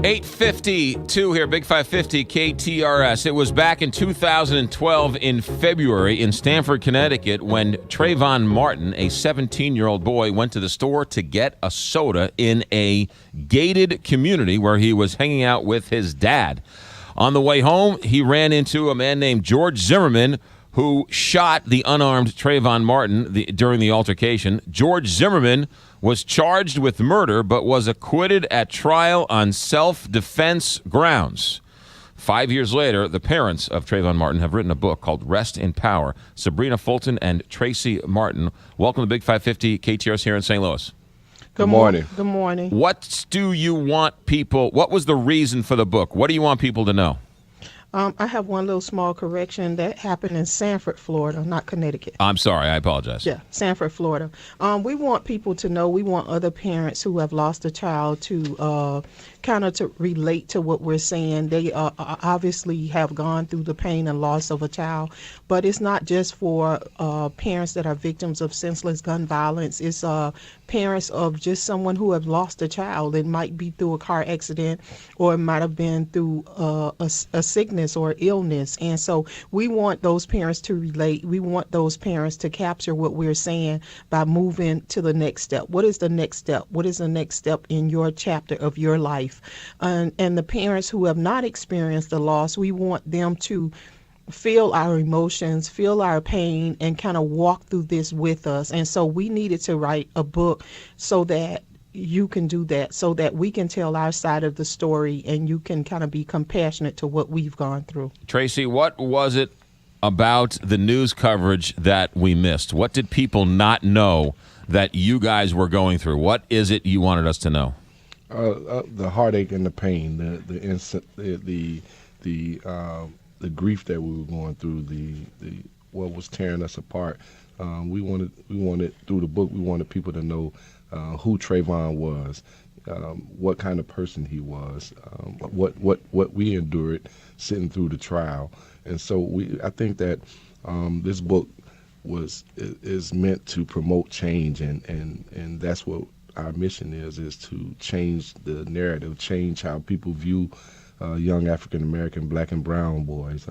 8:52 here, Big 550 KTRS. It was back in 2012 in February in Stamford, Connecticut, when Trayvon Martin, a 17-year-old boy, went to the store to get a soda in a gated community where he was hanging out with his dad. On the way home, he ran into a man named George Zimmerman, who shot the unarmed Trayvon Martin during the altercation. George Zimmerman was charged with murder but was acquitted at trial on self-defense grounds. 5 years later, the parents of Trayvon Martin have written a book called Rest in Power. Sabrina Fulton and Tracy Martin. Welcome to Big 550 KTRS here in St. Louis. Good morning. Good morning. What do you want people, what was the reason for the book? What do you want people to know? I have one little small correction that happened in Sanford, Florida, not Connecticut. I'm sorry, I apologize. Yeah, Sanford, Florida. We want people to know, we want other parents who have lost a child to kind of to relate to what we're saying. They obviously have gone through the pain and loss of a child, but it's not just for parents that are victims of senseless gun violence. It's parents of just someone who have lost a child. It might be through a car accident, or it might have been through a sickness or illness. And so we want those parents to relate. We want those parents to capture what we're saying by moving to the next step. What is the next step? What is the next step in your chapter of your life? And the parents who have not experienced the loss, we want them to feel our emotions, feel our pain, and kind of walk through this with us. And so we needed to write a book so that you can do that, so that we can tell our side of the story and you can kind of be compassionate to what we've gone through. Tracy, what was it about the news coverage that we missed? What did people not know that you guys were going through? What is it you wanted us to know? The heartache and the pain, the grief that we were going through, the what was tearing us apart. We wanted through the book, we wanted people to know who Trayvon was, what kind of person he was, what we endured sitting through the trial. And so I think that this book is meant to promote change, and that's what our mission is to change the narrative, change how people view young African American, black and brown boys.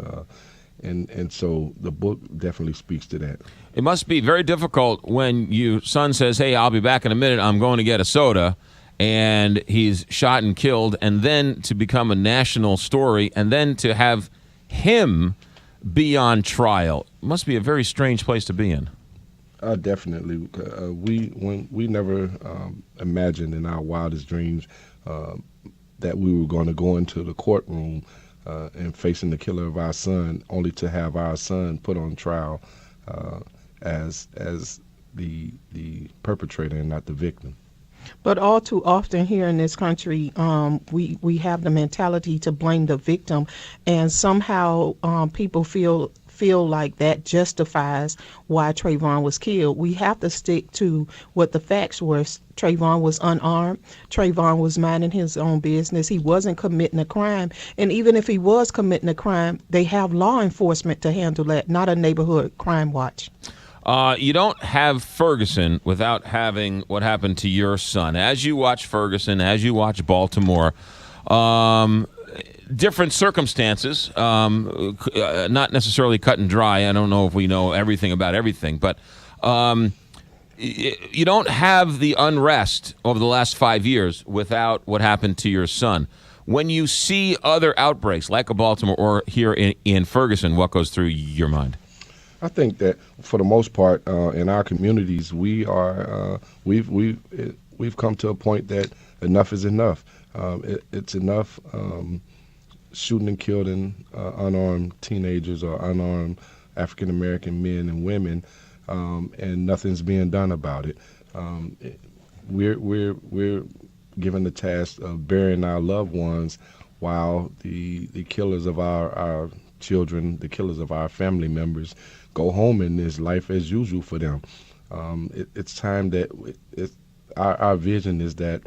And so the book definitely speaks to that. It must be very difficult when your son says, hey, I'll be back in a minute, I'm going to get a soda, and he's shot and killed, and then to become a national story, and then to have him be on trial. It must be a very strange place to be in. Definitely. We never imagined in our wildest dreams that we were going to go into the courtroom and facing the killer of our son, only to have our son put on trial as the perpetrator and not the victim. But all too often here in this country, we have the mentality to blame the victim, and somehow people feel like that justifies why Trayvon was killed. We have to stick to what the facts were. Trayvon was unarmed. Trayvon was minding his own business. He wasn't committing a crime. And even if he was committing a crime, they have law enforcement to handle that, not a neighborhood crime watch. You don't have Ferguson without having what happened to your son. As you watch Ferguson, as you watch Baltimore, different circumstances, not necessarily cut and dry. I don't know if we know everything about everything, but you don't have the unrest over the last 5 years without what happened to your son. When you see other outbreaks like a Baltimore or here in Ferguson, what goes through your mind? I think that for the most part in our communities, we've come to a point that enough is enough. It's enough shooting and killing unarmed teenagers or unarmed African American men and women, and nothing's being done about it. We're given the task of burying our loved ones while the killers of our children, the killers of our family members, go home and there's life as usual for them. It's time that our vision is that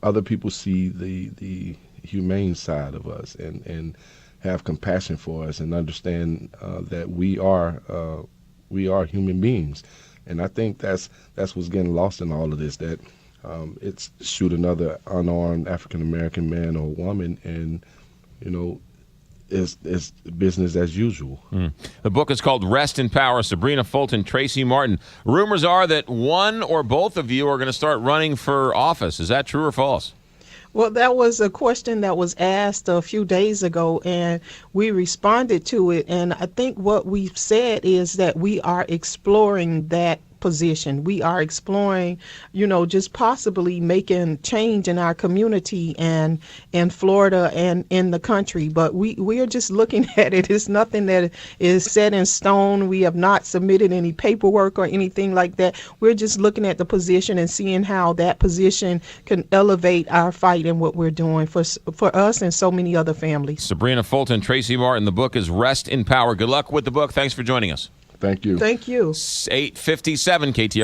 other people see the humane side of us and have compassion for us and understand that we are human beings. And I think that's what's getting lost in all of this, that it's shoot another unarmed African American man or woman, and it's business as usual. The book is called Rest in Power. Sabrina Fulton, Tracy Martin. Rumors are that one or both of you are going to start running for office. Is that true or false? Well, that was a question that was asked a few days ago, and we responded to it. And I think what we've said is that we are exploring that position. We are exploring, just possibly making change in our community and in Florida and in the country. But we are just looking at it. It's nothing that is set in stone. We have not submitted any paperwork or anything like that. We're just looking at the position and seeing how that position can elevate our fight and what we're doing for us and so many other families. Sabrina Fulton, Tracy Martin. The book is Rest in Power. Good luck with the book. Thanks for joining us. Thank you. Thank you. 8:57 KTR.